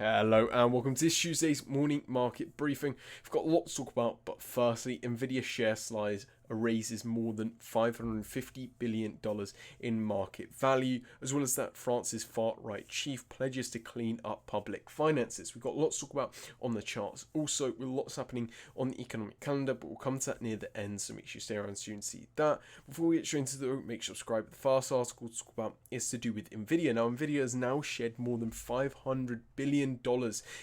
Hello and welcome to this Tuesday's morning market briefing. We've got lots to talk about, but firstly, Nvidia share slides raises more than $550 billion in market value, as well as that France's far-right chief pledges to clean up public finances. We've got lots to talk about on the charts. Also, with lots happening on the economic calendar, but we'll come to that near the end, so make sure you stay around soon to see that. Before we get straight into the make sure to subscribe. The first article to talk about is to do with Nvidia. Now, Nvidia has now shed more than $500 billion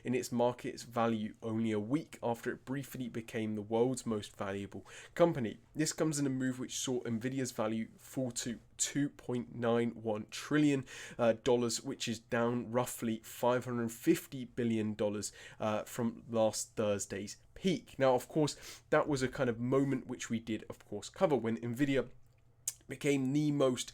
in its market value only a week after it briefly became the world's most valuable company. This comes in a move which saw Nvidia's value fall to $2.91 trillion, which is down roughly $550 billion from last Thursday's peak. Now, of course, that was a kind of moment which we did, of course, cover when Nvidia became the most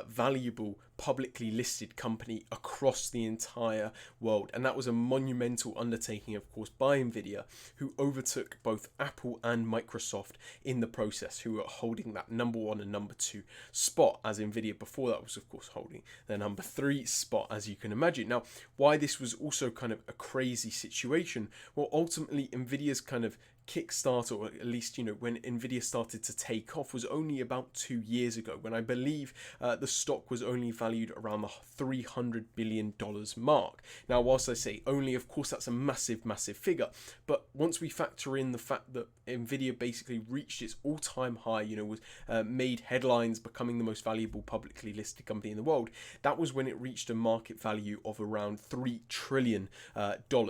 valuable publicly listed company across the entire world, and that was a monumental undertaking, of course, by Nvidia, who overtook both Apple and Microsoft in the process, who were holding that number one and number two spot, as Nvidia before that was, of course, holding the number three spot, as you can imagine. Now, why this was also kind of a crazy situation, well, ultimately Nvidia's kind of kickstart, or at least, when Nvidia started to take off, was only about 2 years ago, when I believe the stock was only valued around the $300 billion mark. Now, whilst I say only, of course, that's a massive figure, but once we factor in the fact that Nvidia basically reached its all-time high, was made headlines becoming the most valuable publicly listed company in the world, that was when it reached a market value of around $3 trillion.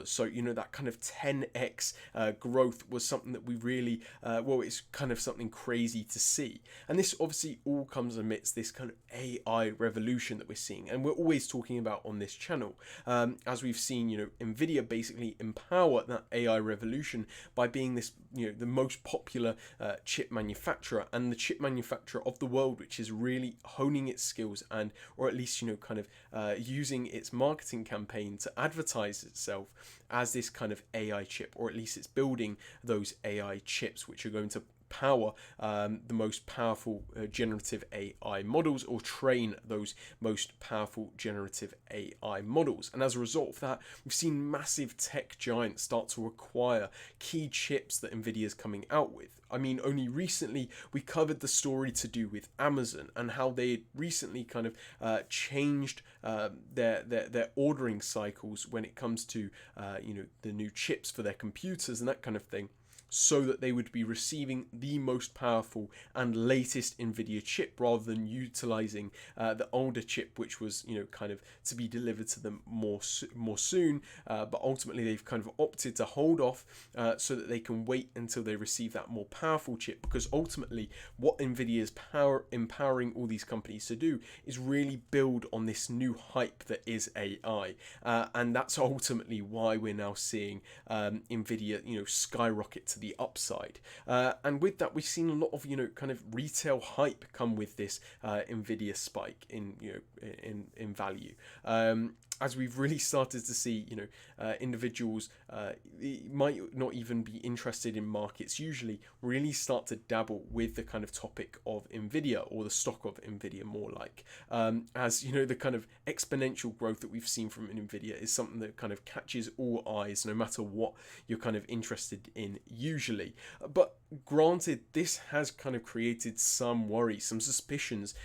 So, that kind of 10x growth was something that we really, it's kind of something crazy to see. And this obviously all comes amidst this kind of AI revolution that we're seeing, and we're always talking about on this channel, as we've seen, Nvidia basically empower that AI revolution by being this, the most popular chip manufacturer, and the chip manufacturer of the world, which is really honing its skills, and or at least using its marketing campaign to advertise itself as this kind of AI chip, or at least it's building those AI chips which are going to power the most powerful generative AI models, or train those most powerful generative AI models. And as a result of that, we've seen massive tech giants start to acquire key chips that Nvidia is coming out with. I mean, only recently we covered the story to do with Amazon, and how they had recently kind of changed their ordering cycles when it comes to the new chips for their computers and that kind of thing, so that they would be receiving the most powerful and latest Nvidia chip, rather than utilizing the older chip, which was kind of to be delivered to them more soon. But ultimately they've kind of opted to hold off so that they can wait until they receive that more powerful chip, because ultimately what Nvidia is empowering all these companies to do is really build on this new hype that is AI, and that's ultimately why we're now seeing Nvidia skyrocket to the upside, and with that we've seen a lot of kind of retail hype come with this Nvidia spike in in value, as we've really started to see individuals might not even be interested in markets usually really start to dabble with the kind of topic of Nvidia, or the stock of Nvidia more like, as the kind of exponential growth that we've seen from Nvidia is something that kind of catches all eyes, no matter what you're kind of interested in usually. But granted, this has kind of created some worry, some suspicions,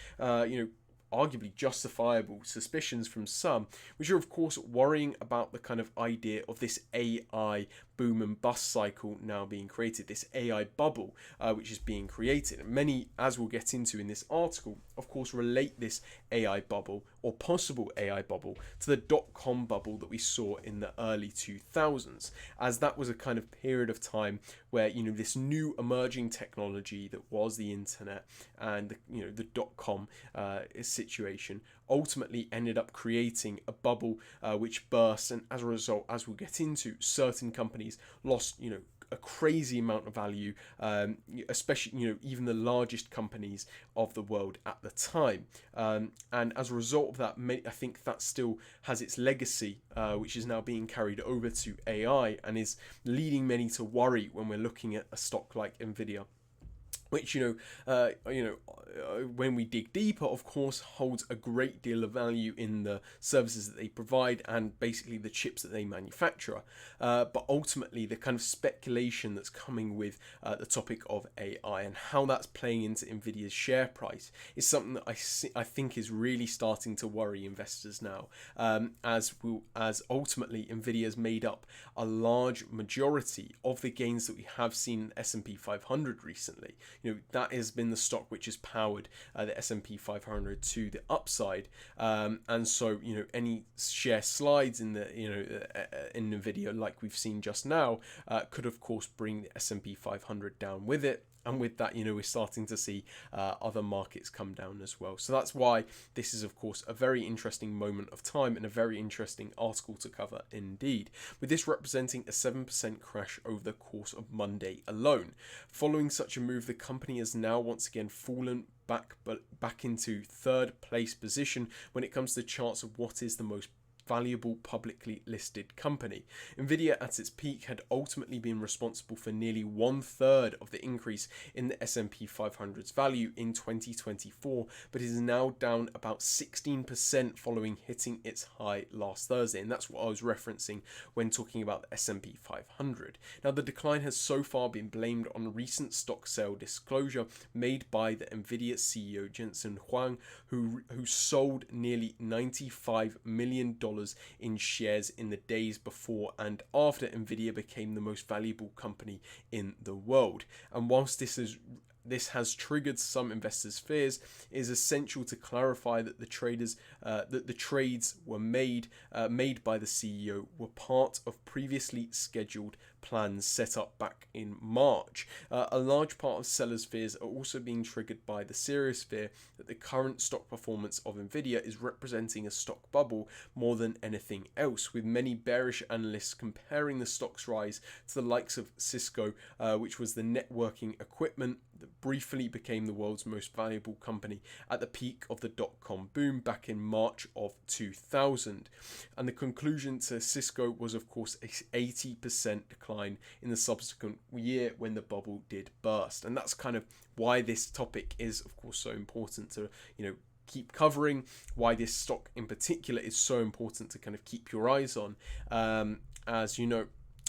arguably justifiable suspicions from some, which are of course worrying about the kind of idea of this AI boom and bust cycle now being created, this AI bubble which is being created. And many, as we'll get into in this article, of course relate this AI bubble, or possible AI bubble, to the dot-com bubble that we saw in the early 2000s, as that was a kind of period of time where this new emerging technology that was the internet and the dot-com situation ultimately ended up creating a bubble which burst, and as a result, as we'll get into, certain companies lost a crazy amount of value, especially even the largest companies of the world at the time, and as a result of that, I think that still has its legacy, which is now being carried over to AI, and is leading many to worry when we're looking at a stock like Nvidia. which when we dig deeper, of course, holds a great deal of value in the services that they provide and basically the chips that they manufacture. But ultimately, the kind of speculation that's coming with the topic of AI and how that's playing into Nvidia's share price is something that I think is really starting to worry investors now, as ultimately Nvidia's made up a large majority of the gains that we have seen in S&P 500 recently. That has been the stock which has powered the S&P 500 to the upside, and so any share slides in the in Nvidia like we've seen just now could of course bring the S&P 500 down with it. And with that, we're starting to see other markets come down as well. So that's why this is, of course, a very interesting moment of time and a very interesting article to cover indeed. With this representing a 7% crash over the course of Monday alone. Following such a move, the company has now once again fallen back into third place position when it comes to charts of what is the most valuable publicly listed company. Nvidia at its peak had ultimately been responsible for nearly 1/3 of the increase in the S&P 500's value in 2024, but is now down about 16% following hitting its high last Thursday, and that's what I was referencing when talking about the S&P 500. Now, the decline has so far been blamed on recent stock sale disclosure made by the Nvidia CEO Jensen Huang, who sold nearly $95 million in shares in the days before and after Nvidia became the most valuable company in the world. And whilst this has triggered some investors' fears, it is essential to clarify that the trades were made by the CEO were part of previously scheduled plans set up back in March. A large part of sellers' fears are also being triggered by the serious fear that the current stock performance of Nvidia is representing a stock bubble more than anything else, with many bearish analysts comparing the stock's rise to the likes of Cisco, which was the networking equipment that briefly became the world's most valuable company at the peak of the dot-com boom back in March of 2000. And the conclusion to Cisco was, of course, a 80% decline in the subsequent year when the bubble did burst. And that's kind of why this topic is, of course, so important to, keep covering, why this stock in particular is so important to kind of keep your eyes on. As you know,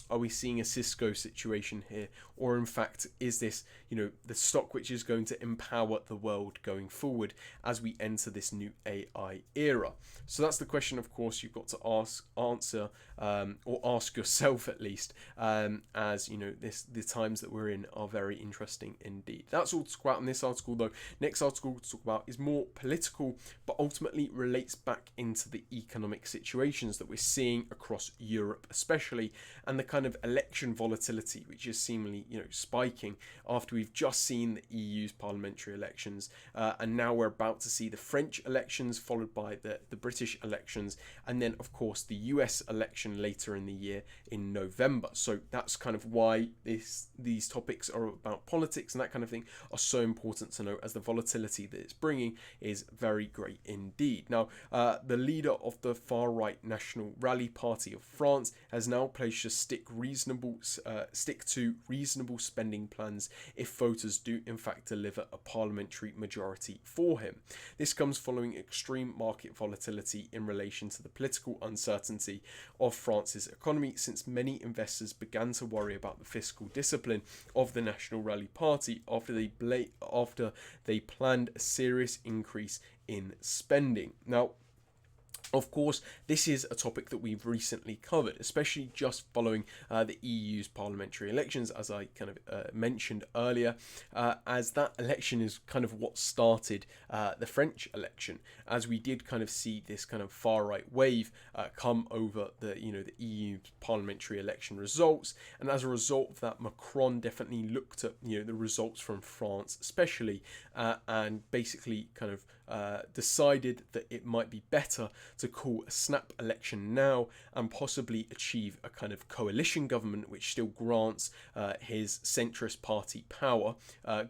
are we seeing a Cisco situation here? Or in fact, is this, the stock which is going to empower the world going forward as we enter this new AI era? So that's the question, of course, you've got to answer or ask yourself at least, as the times that we're in are very interesting indeed. That's all to talk about in this article, though. Next article to talk about is more political, but ultimately relates back into the economic situations that we're seeing across Europe, especially, and the kind of election volatility which is seemingly spiking after we've just seen the EU's parliamentary elections, and now we're about to see the French elections followed by the British elections, and then of course the US election later in the year in November. So that's kind of why these topics are about politics and that kind of thing are so important to know, as the volatility that it's bringing is very great indeed. Now, the leader of the far-right National Rally Party of France has now pledged to stick to reasonable spending plans if voters do in fact deliver a parliamentary majority for him. This comes following extreme market volatility in relation to the political uncertainty of France's economy, since many investors began to worry about the fiscal discipline of the National Rally Party after they planned a serious increase in spending. Now, of course, this is a topic that we've recently covered, especially just following the EU's parliamentary elections, as I kind of mentioned earlier, as that election is kind of what started the French election, as we did kind of see this kind of far-right wave come over the EU parliamentary election results, and as a result of that, Macron definitely looked at the results from France, especially, and basically kind of decided that it might be better to call a snap election now and possibly achieve a kind of coalition government which still grants his centrist party power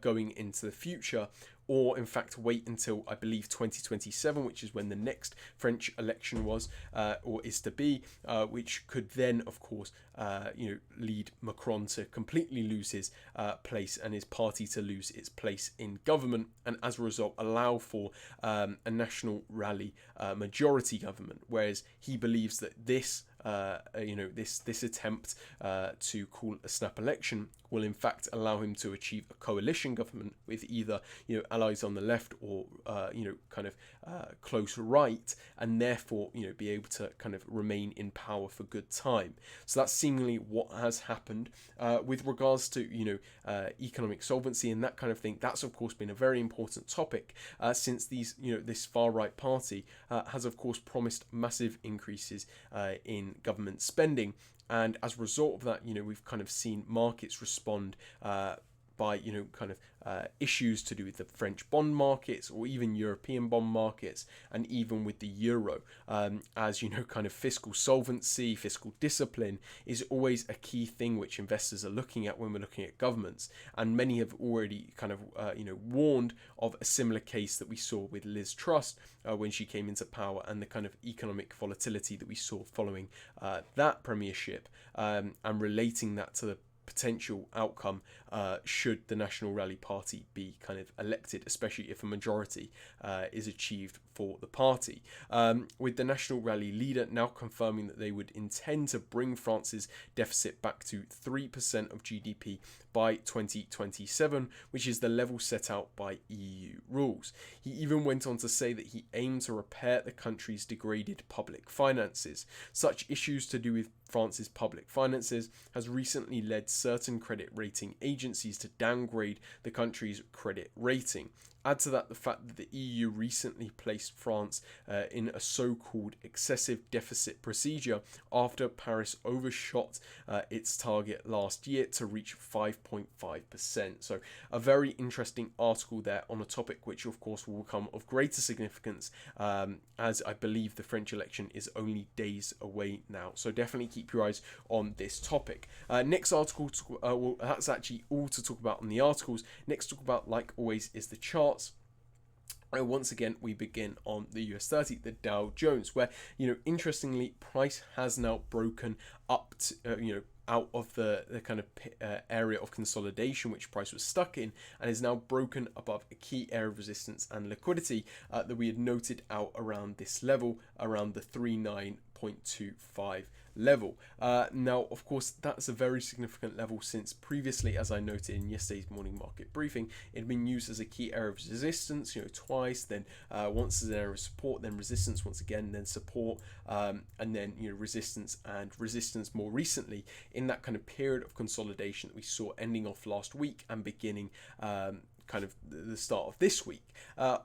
going into the future, or in fact wait until I believe 2027, which is when the next French election was or is to be, which could then of course lead Macron to completely lose his place and his party to lose its place in government, and as a result allow for a national rally majority government, whereas he believes that this this attempt to call a snap election will in fact allow him to achieve a coalition government with either allies on the left or close right, and therefore be able to kind of remain in power for good time. So that's seemingly what has happened with regards to economic solvency and that kind of thing. That's of course been a very important topic since this far right party has of course promised massive increases in government spending, and as a result of that we've kind of seen markets respond by issues to do with the French bond markets or even European bond markets, and even with the euro, as kind of fiscal solvency, fiscal discipline is always a key thing which investors are looking at when we're looking at governments, and many have already kind of warned of a similar case that we saw with Liz Truss when she came into power, and the kind of economic volatility that we saw following that premiership, and relating that to the potential outcome should the National Rally Party be kind of elected, especially if a majority is achieved for the party, with the National Rally leader now confirming that they would intend to bring France's deficit back to 3% of GDP by 2027, which is the level set out by EU rules. He even went on to say that he aimed to repair the country's degraded public finances. Such issues to do with France's public finances has recently led certain credit rating agencies to downgrade the country's credit rating. Add to that the fact that the EU recently placed France in a so-called excessive deficit procedure after Paris overshot its target last year to reach 5.5%. So a very interesting article there on a topic which of course will become of greater significance as I believe the French election is only days away now. So definitely keep your eyes on this topic. Next article, that's actually all to talk about on the articles. Next to talk about, like always, is the charts. Once again, we begin on the US 30, the Dow Jones, where, interestingly, price has now broken up to, out of the kind of area of consolidation which price was stuck in, and is now broken above a key area of resistance and liquidity that we had noted out around this level, around the 39.25 level. Now, of course, that's a very significant level since previously, as I noted in yesterday's morning market briefing, it had been used as a key area of resistance, twice, then once as an area of support, then resistance once again, then support, and then resistance and resistance more recently in that kind of period of consolidation that we saw ending off last week and beginning kind of the start of this week.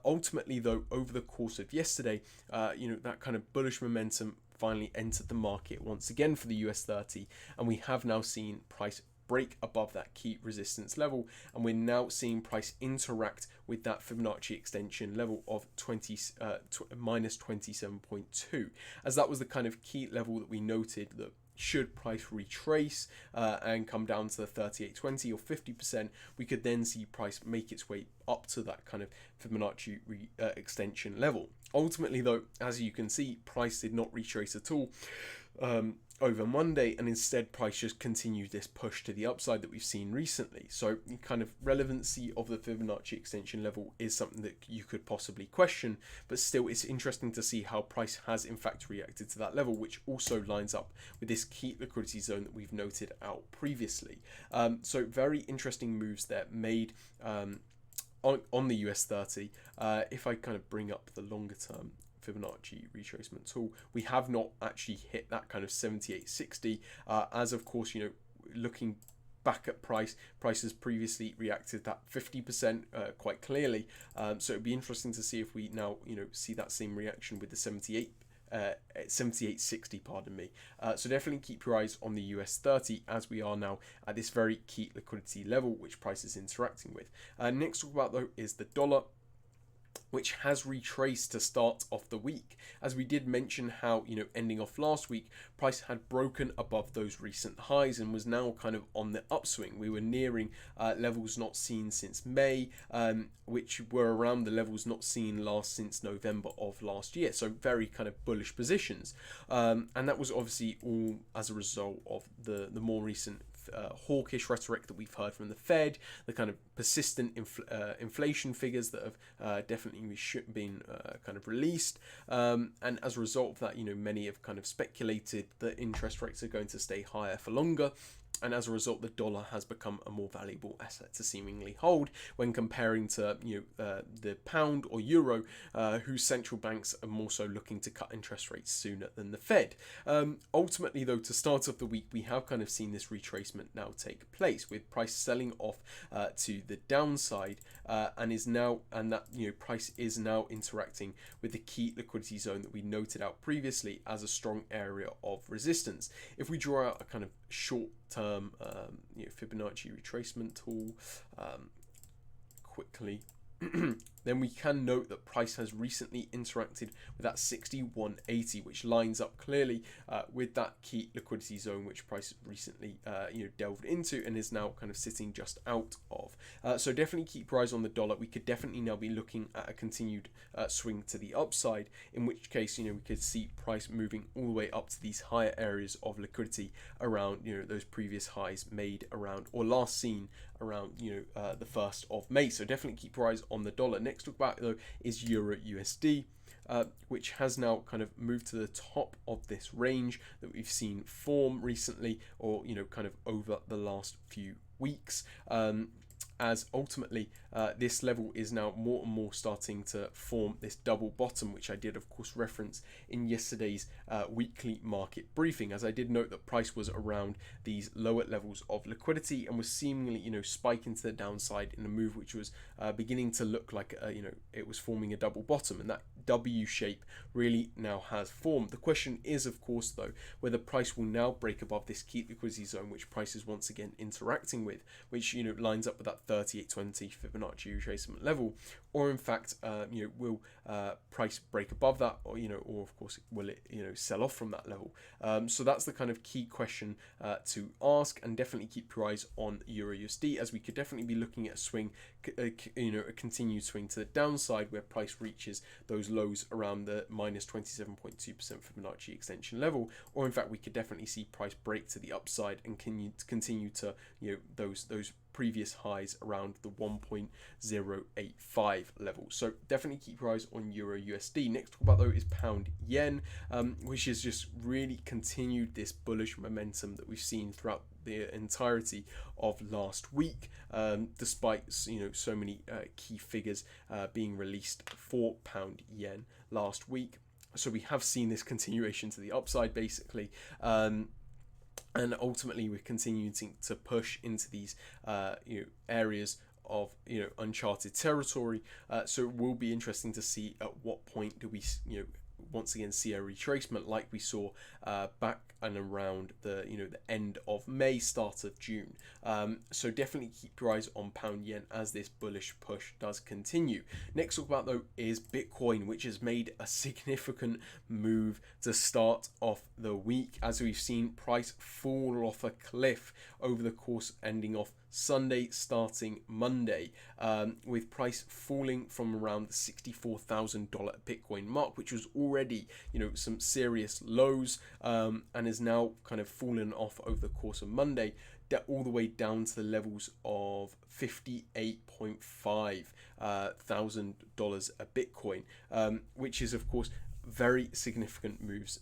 Ultimately, though, over the course of yesterday, that kind of bullish momentum finally entered the market once again for the US 30, and we have now seen price break above that key resistance level, and we're now seeing price interact with that Fibonacci extension level of minus 27.2, as that was the kind of key level that we noted that should price retrace and come down to the 38.20 or 50%, we could then see price make its way up to that kind of Fibonacci extension level. Ultimately, though, as you can see, price did not retrace at all over Monday, and instead price just continued this push to the upside that we've seen recently. So the kind of relevancy of the Fibonacci extension level is something that you could possibly question, but still it's interesting to see how price has in fact reacted to that level, which also lines up with this key liquidity zone that we've noted out previously. So very interesting moves there made on the US 30. If I kind of bring up the longer term Fibonacci retracement tool, we have not actually hit that kind of 78.60 as of course looking back at price has previously reacted that 50% quite clearly, so it'd be interesting to see if we now see that same reaction with the 78.60, pardon me. So definitely keep your eyes on the US 30 as we are now at this very key liquidity level which price is interacting with. Next to talk about though is the dollar. which has retraced to start off the week. As we did mention how, ending off last week, price had broken above those recent highs and was now kind of on the upswing. We were nearing levels not seen since May, which were around the levels not seen last since November of last year. So very kind of bullish positions. And that was obviously all as a result of the more recent hawkish rhetoric that we've heard from the Fed, the kind of persistent inflation figures that have definitely been kind of released, and as a result of that, many have kind of speculated that interest rates are going to stay higher for longer. And as a result, the dollar has become a more valuable asset to seemingly hold when comparing to the pound or euro, whose central banks are more so looking to cut interest rates sooner than the Fed. Ultimately, though, to start off the week, we have kind of seen this retracement now take place, with price selling off to the downside, and that price is now interacting with the key liquidity zone that we noted out previously as a strong area of resistance. If we draw out a kind of short-term Fibonacci retracement tool quickly, then we can note that price has recently interacted with that 6180, which lines up clearly with that key liquidity zone which price recently delved into and is now kind of sitting just out of. So definitely keep your eyes on the dollar. We could definitely now be looking at a continued swing to the upside, in which case we could see price moving all the way up to these higher areas of liquidity around those previous highs made around, or last seen around the 1st of May. So definitely keep your eyes on the dollar. Next to talk about though is Euro USD, which has now kind of moved to the top of this range that we've seen form recently, or kind of over the last few weeks. As ultimately this level is now more and more starting to form this double bottom, which I did of course reference in yesterday's weekly market briefing, as I did note that price was around these lower levels of liquidity and was seemingly spiking to the downside in a move which was beginning to look like it was forming a double bottom, and that W shape really now has formed. The question is of course though whether price will now break above this key liquidity zone which price is once again interacting with, which lines up with that 3820 Fibonacci retracement level, or in fact will price break above that, or or of course will it sell off from that level. So that's the kind of key question to ask, and definitely keep your eyes on Euro USD, as we could definitely be looking at a swing, a continued swing to the downside where price reaches those lows around the minus 27.2% Fibonacci extension level, or in fact we could definitely see price break to the upside and continue to those previous highs around the 1.085 level. So definitely keep your eyes on Euro USD. Next to talk about though is pound yen, which has just really continued this bullish momentum that we've seen throughout the entirety of last week, despite so many key figures being released for pound yen last week. So we have seen this continuation to the upside basically. And ultimately, we're continuing to push into these areas of uncharted territory. So it will be interesting to see at what point do we once again see a retracement like we saw back and around the the end of May, start of June. So definitely keep your eyes on pound yen as this bullish push does continue. Next to talk about though is Bitcoin, which has made a significant move to start off the week, as we've seen price fall off a cliff over the course ending off Sunday starting Monday, with price falling from around the $64,000 Bitcoin mark, which was already some serious lows, and is now kind of fallen off over the course of Monday all the way down to the levels of $58.5 thousand a Bitcoin, which is of course very significant moves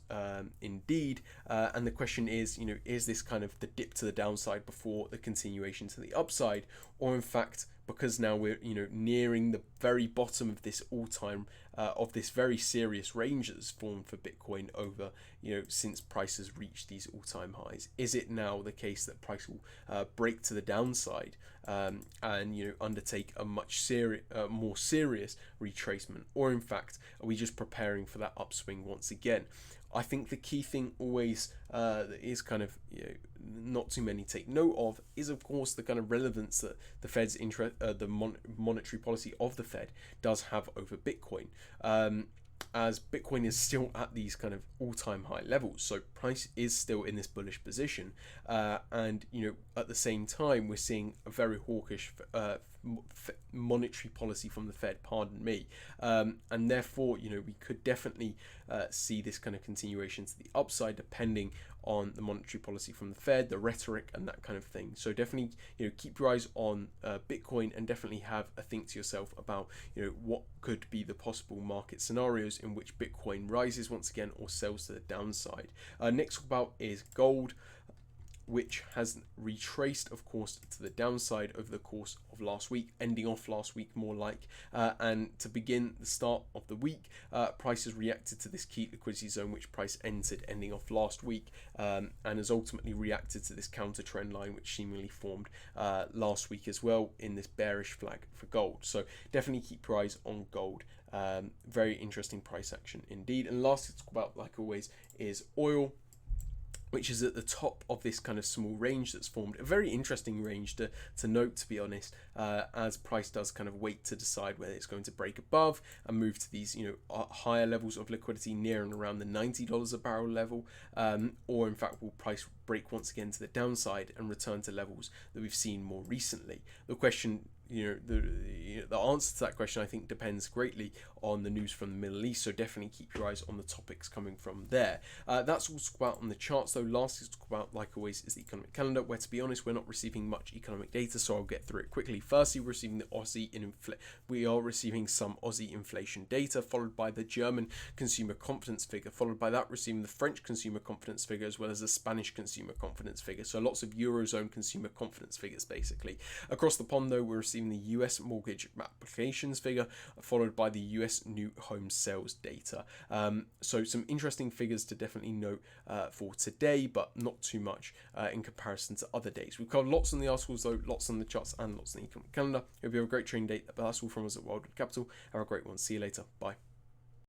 indeed, and the question is is this kind of the dip to the downside before the continuation to the upside, or in fact, because now we're nearing the very bottom of this all-time of this very serious range that's formed for Bitcoin over since prices reached these all-time highs, is it now the case that price will break to the downside and undertake a much more serious retracement, or in fact are we just preparing for that upswing once again? I think the key thing always is kind of not too many take note of is, of course, the kind of relevance that the Fed's monetary policy of the Fed does have over Bitcoin. As Bitcoin is still at these kind of all-time high levels, so price is still in this bullish position, and at the same time we're seeing a very hawkish monetary policy from the Fed, pardon me, and therefore we could definitely see this kind of continuation to the upside depending on the monetary policy from the Fed, the rhetoric and that kind of thing. So definitely keep your eyes on Bitcoin, and definitely have a think to yourself about what could be the possible market scenarios in which Bitcoin rises once again or sells to the downside. Next to talk about is gold, which has retraced, of course, to the downside over the course of last week, ending off last week more like. And to begin the start of the week, prices reacted to this key liquidity zone, which price entered, ending off last week, and has ultimately reacted to this counter trend line, which seemingly formed last week as well in this bearish flag for gold. So definitely keep your eyes on gold. Very interesting price action indeed. And last to talk about, like always, is oil, which is at the top of this kind of small range that's formed. A very interesting range to note, to be honest, as price does kind of wait to decide whether it's going to break above and move to these higher levels of liquidity near and around the $90 a barrel level, or in fact will price break once again to the downside and return to levels that we've seen more recently. The question, the answer to that question, I think, depends greatly on the news from the Middle East, so definitely keep your eyes on the topics coming from there. That's all to talk about on the charts, though. Lastly to talk about, like always, is the economic calendar, where, to be honest, we're not receiving much economic data, so I'll get through it quickly. Firstly, we're receiving we are receiving some Aussie inflation data, followed by the German consumer confidence figure, followed by that receiving the French consumer confidence figure, as well as the Spanish consumer confidence figure. So lots of Eurozone consumer confidence figures, basically. Across the pond, though, we're receiving the US mortgage applications figure, followed by the US new home sales data. So some interesting figures to definitely note for today, but not too much in comparison to other days. We've covered lots on the articles, though, lots on the charts and lots on the economic calendar. Hope you have a great trading day. But that's all from us at Wildwood Capital. Have a great one. See you later. Bye.